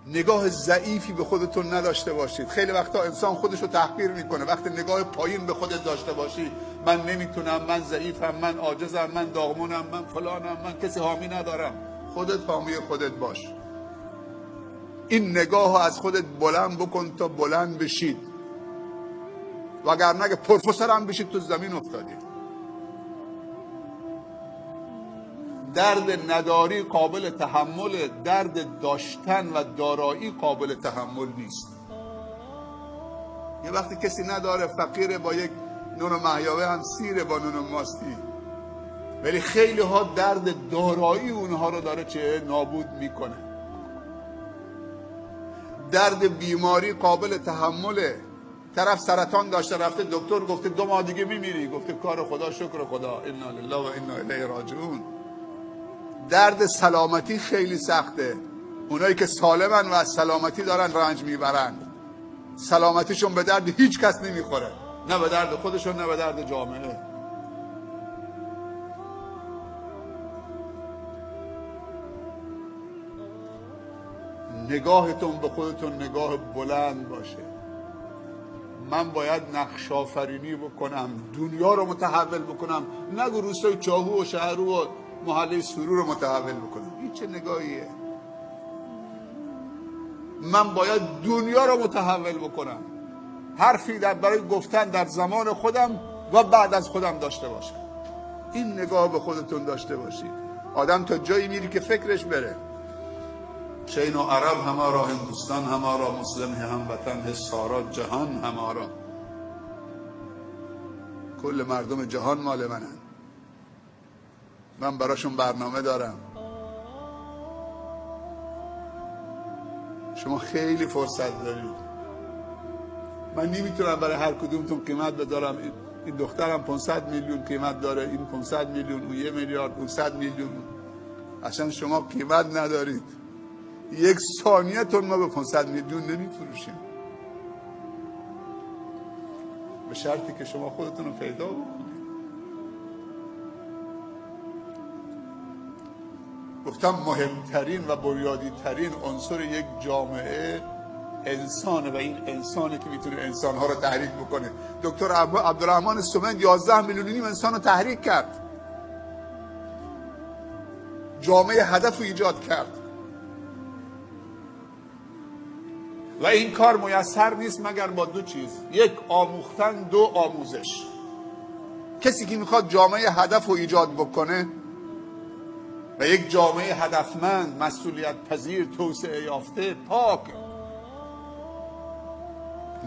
نگاه ضعیفی به خودتون نداشته باشید. خیلی وقتا انسان خودش رو تحقیر میکنه. وقتی نگاه پایین به خودت داشته باشی، من نمیتونم، من ضعیفم، من عاجزم، من داغمونم، من فلانم، من کسی حامی ندارم. خودت حامی خودت باش. این نگاه رو از خودت بلند بکن تا بلند بشید، وگرنه اگه پروفسور هم بشید تو زمین افتادید. درد نداری قابل تحمل، درد داشتن و دارایی قابل تحمل نیست. یه وقتی کسی نداره، فقیره، با یک نون و محیابه هم سیره با نون و ماستی، ولی خیلی ها درد دارایی اونها رو داره چه نابود میکنه. درد بیماری قابل تحمله. طرف سرطان داشته، رفته دکتر گفته 2 ماه دیگه میمیری، گفته کار خدا، شکر خدا، انا لله و انا الیه راجعون. درد سلامتی خیلی سخته. اونایی که سالمن و از سلامتی دارن رنج میبرن، سلامتیشون به درد هیچ کس نمیخوره، نه به درد خودشون نه به درد جامعه. نگاهتون به خودتون نگاه بلند باشه. من باید نقش آفرینی بکنم، دنیا رو متحول بکنم، نگو روستای چاهو و شهرو و محله سرور رو متحول بکنم. این چه نگاهیه؟ من باید دنیا رو متحول بکنم. حرفی برای گفتن در زمان خودم و بعد از خودم داشته باشم. این نگاه به خودتون داشته باشید. آدم تا جایی میری که فکرش بره. شین و عرب همارا، هندوستان همارا، مسلم هموطن سارا، جهان همارا. کل مردم جهان مال منن. من براشون برنامه دارم. شما خیلی فرصت دارید. من نمیتونم برای هر کدومتون قیمت بدارم. این دخترم 500 میلیون قیمت داره، این 500 میلیون، اون 1 میلیارد، اون 100 میلیون. اصلا شما قیمت ندارید. 1 ثانیه تون ما به 500 میلیون نمیفروشیم، به شرطی که شما خودتون رو پیدا بکنید. گفتم مهمترین و بنیادی‌ترین عنصر یک جامعه انسانه و این انسانه که میتونه انسانها رو تحریک بکنه. دکتر عبدالرحمن سمند 11 میلیون و نیم انسان رو تحریک کرد. جامعه هدف رو ایجاد کرد و این کار میسر نیست مگر با 2 چیز: 1 آموختن، 2 آموزش. کسی که میخواد جامعه هدف رو ایجاد بکنه و یک جامعه هدفمند، مسئولیت پذیر، توسعه یافته، پاک،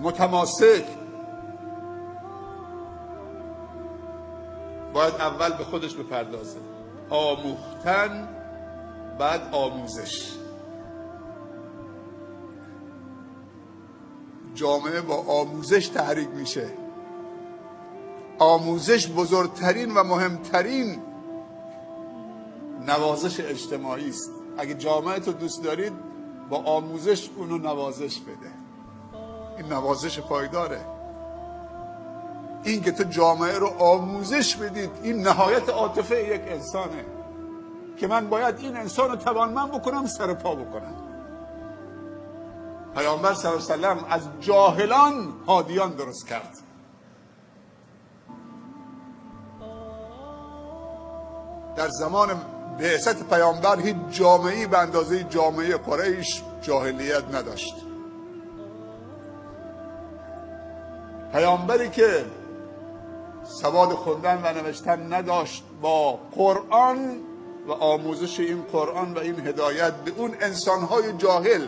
متماسک، باید اول به خودش بپردازه. آموختن، بعد آموزش. جامعه با آموزش تحریک میشه. آموزش بزرگترین و مهمترین نوازش اجتماعی است. اگه جامعه تو دوست دارید، با آموزش اونو نوازش بده. این نوازش پایداره. این که تو جامعه رو آموزش بدید، این نهایت عاطفه یک انسانه که من باید این انسان رو توانمند بکنم، سر پا بکنم. پیامبر صلی الله علیه و سلم از جاهلان هادیان درست کرد. در زمان بعثت پیامبر هیچ جامعه‌ای به اندازه جامعه قریش جاهلیت نداشت. پیامبری که سواد خوندن و نوشتن نداشت، با قرآن و آموزش این قرآن و این هدایت به اون انسانهای جاهل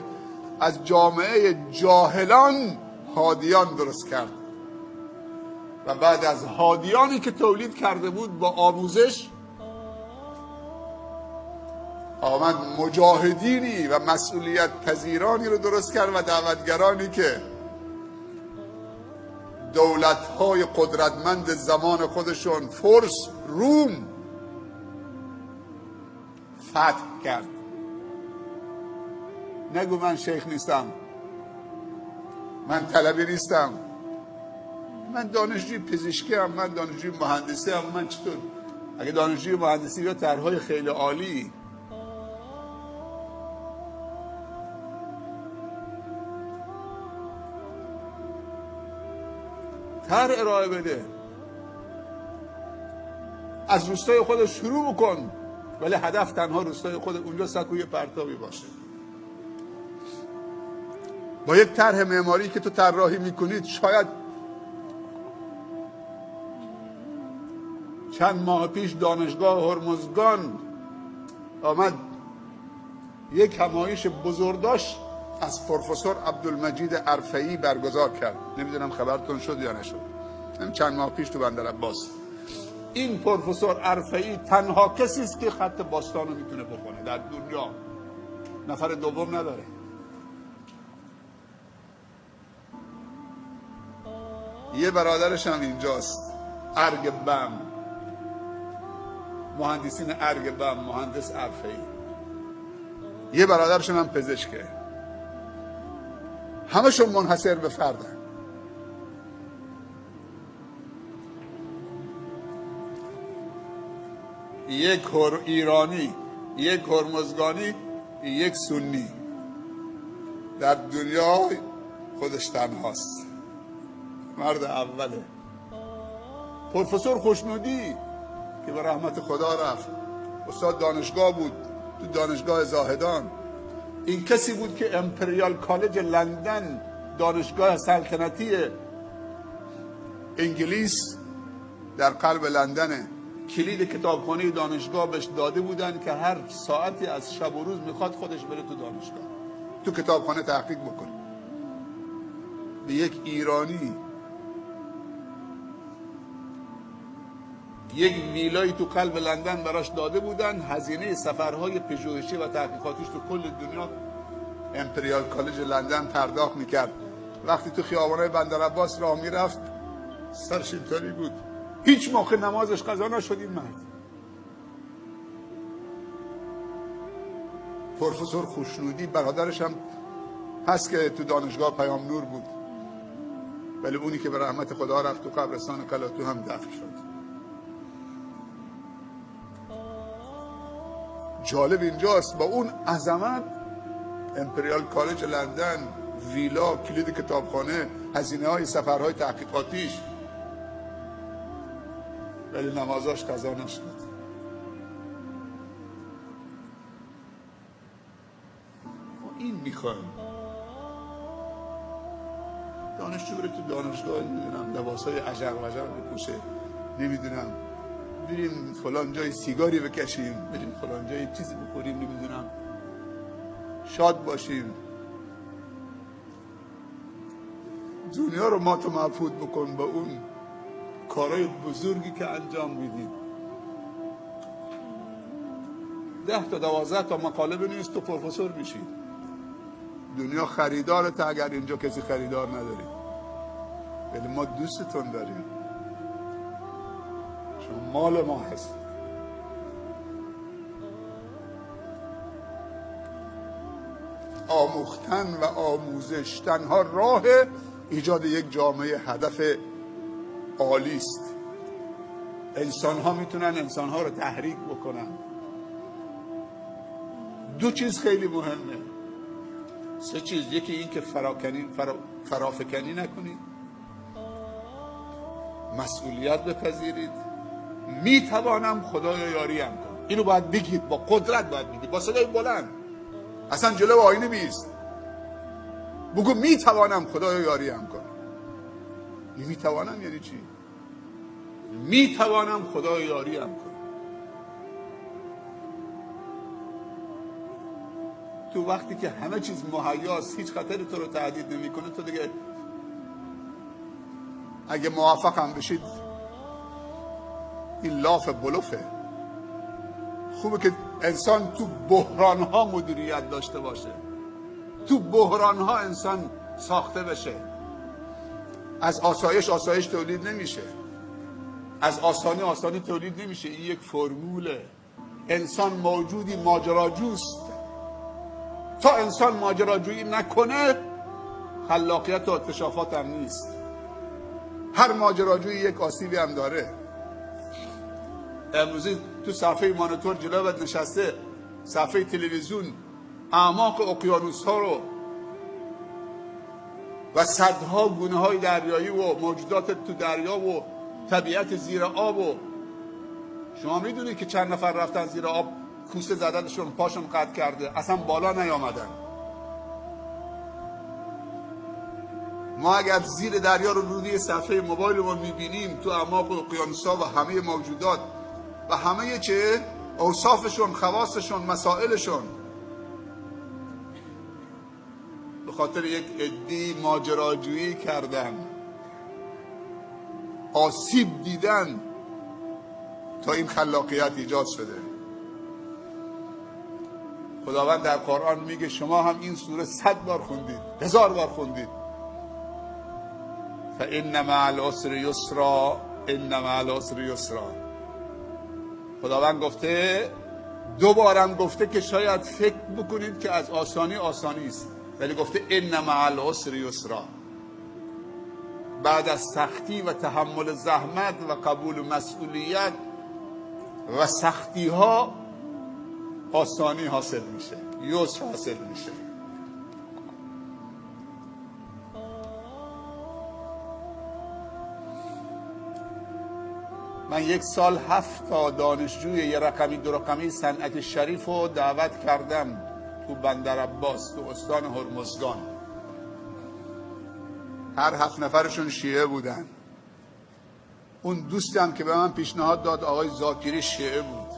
از جامعه جاهلان هادیان درست کرد و بعد از هادیانی که تولید کرده بود با آموزش آمد مجاهدینی و مسئولیت پذیرانی رو درست کرد و دعوتگرانی که دولت‌های قدرتمند زمان خودشون، فرس، روم، فتح کرد. نگو من شیخ نیستم، من طلبی نیستم، من دانشجوی پزشکی هم، من دانشجوی مهندسی هم. من چطور؟ اگه دانشجوی مهندسی یا طرح‌های خیلی عالی طرح ارائه بده، از روستای خود شروع بکن، ولی هدف تنها روستای خود، اونجا سکوی پرتابی باشه. با یک طرح معماری که تو طراحی میکنید، شاید چند ماه پیش دانشگاه هرمزگان آمد یک همایش بزرگداشت از پروفسور عبدالمجید عرفه‌ای برگزار کرد. نمیدونم خبرتون شد یا نشد، چند ماه پیش تو بندر عباس. این پروفسور عرفه‌ای تنها کسی است که خط باستان رو میتونه بخونه در دنیا، نفر دوم نداره. یه برادرش هم اینجاست، ارگ بم، مهندسین ارگ بم، مهندس عرفه‌ای. یه برادرش هم پزشکه. همشون منحصر به فردن. یک ایرانی، یک هرمزگانی، یک سنی، در دنیا خودش تنهاست، مرد اوله. پروفسور خوشنودی که به رحمت خدا رفت، استاد دانشگاه بود تو دانشگاه زاهدان. این کسی بود که امپریال کالج لندن، دانشگاه سلطنتی انگلیس در قلب لندنه، کلید کتابخانه دانشگاه بهش داده بودن که هر ساعتی از شب و روز میخواد خودش بره تو دانشگاه، تو کتابخانه تحقیق بکنه. به یک ایرانی یک ویلای تو قلب لندن براش داده بودن، هزینه سفرهای پژوهشی و تحقیقاتیش تو کل دنیا امپریال کالج لندن پرداخت میکرد. وقتی تو خیابانای بندر عباس راه میرفت، سرش اینطوری بود، هیچ موقع نمازش قضا نشد. این مرد پروفسور خوشنودی، برادرش هم هست که تو دانشگاه پیام نور بود، ولی اونی که به رحمت خدا رفت تو قبرستان کلاتو هم دفن شد. جالب اینجاست، با اون عظمت، امپریال کالج لندن، ویلا، کلید کتابخانه، هزینه های سفرهای تحقیقاتیش، ولی نمازاش قضا نشد. ما این میخوایم. دانشجو بره تو دانشگاه، نمیدونم لباسای عجق وجق بپوشه، نمیدونم بریم فلان جای سیگاری بکشیم، بریم فلان جای چیزی بخوریم، نمیدونم شاد باشیم. دنیا رو ما تو مبهوت بکن با اون کارهای بزرگی که انجام میدید. 10 تا 12 تا مقاله بنویس تو پروفسور میشی. دنیا خریدارت اگر اینجا کسی خریدار نداری، ولی ما دوستتون داریم، شما مال ما هست. آموختن و آموزش تنها راه ایجاد یک جامعه هدف عالی است. انسان ها میتونن انسان ها رو تحریک بکنن. 2 چیز خیلی مهمه، 3 چیز. یکی این که فرافکنی نکنید، مسئولیت بپذیرید، میتوانم خدایا یاریم کن. اینو باید بگید، با قدرت باید بگید، با صدای بلند. اصلا جلو آینه بیست، بگو میتوانم خدایا یاریم کن. میتوانم یعنی چی؟ میتوانم خدایا یاریم کن. تو وقتی که همه چیز مهیاست، هیچ خطری تو رو تهدید نمیکنه، تو دیگه اگه موفق هم بشید این لاف بلوفه. خوبه که انسان تو بحران ها مدیریت داشته باشه، تو بحران ها انسان ساخته بشه. از آسایش تولید نمیشه، از آسانی تولید نمیشه. این یک فرموله. انسان موجودی ماجراجوست. تا انسان ماجراجویی نکنه، خلاقیت و اکتشافات هم نیست. هر ماجراجویی یک آسیبی هم داره. امروزی تو صفحه مانیتور جلوت نشسته، صفحه تلویزیون، اعماق اقیانوس ها رو و صدها گونه های دریایی و موجودات تو دریا و طبیعت زیر آب. و شما میدونید که چند نفر رفتن زیر آب کوسه زدنشون پاشون قطع کرده، اصلا بالا نیامدن. ما اگر زیر دریا رو روی صفحه موبایلمون میبینیم تو اعماق اقیانوس‌ها و همه موجودات و همه چه اوصافشون، خواصشون، مسائلشون، به خاطر یک عده‌ای ماجراجویی کردن، آسیب دیدن تا این خلاقیت ایجاد شده. خداوند در قرآن میگه شما هم این سوره 100 بار خوندید، 1000 بار خوندید. فإن مع العسر یسرا، إن مع العسر یسرا. خداوند گفته، دوبارم گفته که شاید فکر بکنید که از آسانی است، ولی گفته إن مع العسر یسرا. بعد از سختی و تحمل زحمت و قبول مسئولیت و سختی ها آسانی حاصل میشه، یسر حاصل میشه. من 1 سال 7 تا دانشجوی یه رقمی 2 رقمی صنعت شریف رو دعوت کردم تو بندر عباس تو استان هرمزگان. هر 7 نفرشون شیعه بودن. اون دوستم که به من پیشنهاد داد آقای زاکری شیعه بود.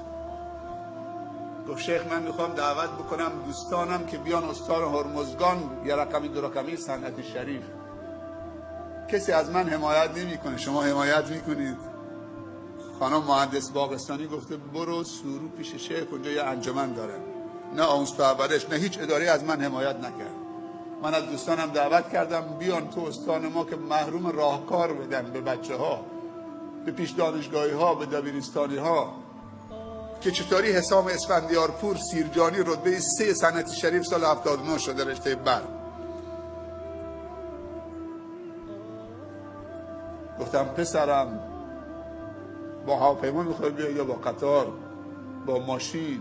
گفت شیخ من میخوام دعوت بکنم دوستانم که بیان استان هرمزگان یه رقمی 2 رقمی صنعت شریف. کسی از من حمایت نمیکنه، شما حمایت میکنید؟ خانم مهندس باغستانی گفته برو سورو پیش شیخ، اونجا یه انجمن داره. نه آموز پرورش نه هیچ اداره از من حمایت نکرد. من از دوستانم دعوت کردم بیان تو استان ما که محروم راهکار بدن به بچه ها، به پیش دانشگاهی ها، به دبیرستانی ها، که چطوری حسام اسفندیارپور سیرجانی رتبه 3 صنعت شریف سال 79 شده رشته برق. گفتم پسرم با هواپیما میخوای بیای یا با قطار، با ماشین؟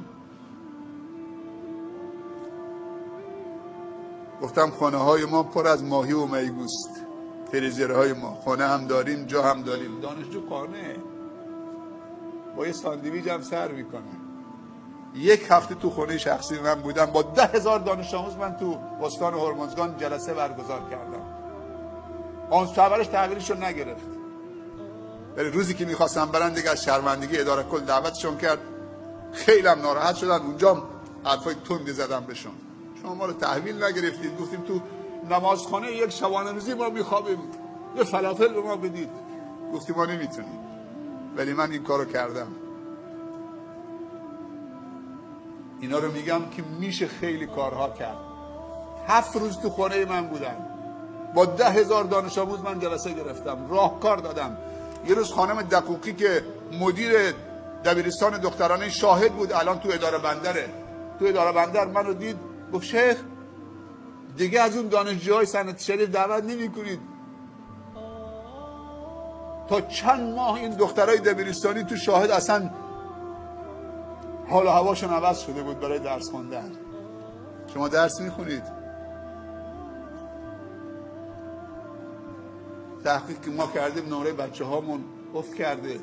گفتم خانه های ما پر از ماهی و میگوست، فریزرهای ما خانه هم داریم، جا هم داریم. دانشجو قانه با یه ساندویچ هم سر میکنه. 1 هفته تو خونه شخصی من بودم، با 10,000 دانش آموز من تو استان هرمزگان جلسه برگزار کردم. آموز پرورش تغییرشو نگرفت، ولی روزی که میخواستم برن دیگه از شرمندگی اداره کل دعوتشون کرد. خیلی هم ناراحت شدن. اونجا حرفای تندی زدم بهشون. شما ما رو تحویل نگرفتید، گفتیم تو نمازخانه 1 شبانه روزی ما میخوابیم، یه فلافل به ما بدید. گفتیم ما نمیتونیم، ولی من این کارو کردم. اینا رو میگم که میشه خیلی کارها کرد. 7 روز تو خانه من بودن، با 10,000 دانش آموز من جلسه گرفتم، راهکار دادم. یه روز خانم دقوقی که مدیر دبیرستان دخترانه شاهد بود، الان تو اداره بندره، تو اداره بندر منو دید، گفت شیخ دیگه از اون دانشجوهای صنعت شریف دعوت نمی‌کنید. تا چند ماه این دخترای دبیرستانی تو شاهد اصلا حال و هواشون عوض شده بود برای درس خوندن. شما درس میخونید؟ تحقیق که ما کردیم نمره بچه هامون افت کرده.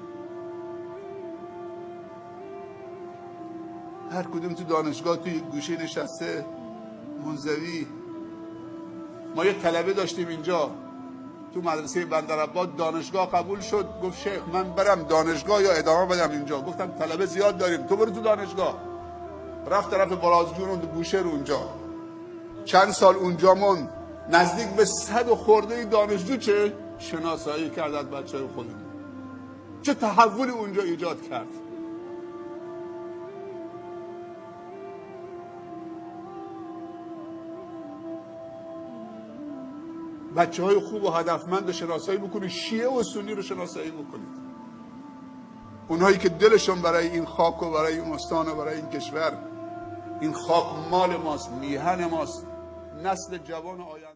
هر کدوم تو دانشگاه توی گوشه نشسته منزوی. ما یه طلبه داشتیم اینجا تو مدرسه بندرعباس، دانشگاه قبول شد، گفت شیخ من برم دانشگاه یا ادامه بدم اینجا؟ گفتم طلبه زیاد داریم، تو برو تو دانشگاه. رفت طرف برازجون و بوشهر اونجا. چند سال اونجا من نزدیک به 100 خورده دانشجو چه شناسایی کرد از بچه‌های خودمون. چه تحولی اونجا ایجاد کرد. بچه‌های خوب و هدفمند رو شناسایی بکنید، شیعه و سنی رو شناسایی بکنید. اونهایی که دلشون برای این خاک و برای این استان و برای این کشور، این خاک مال ماست، میهن ماست، نسل جوان آینده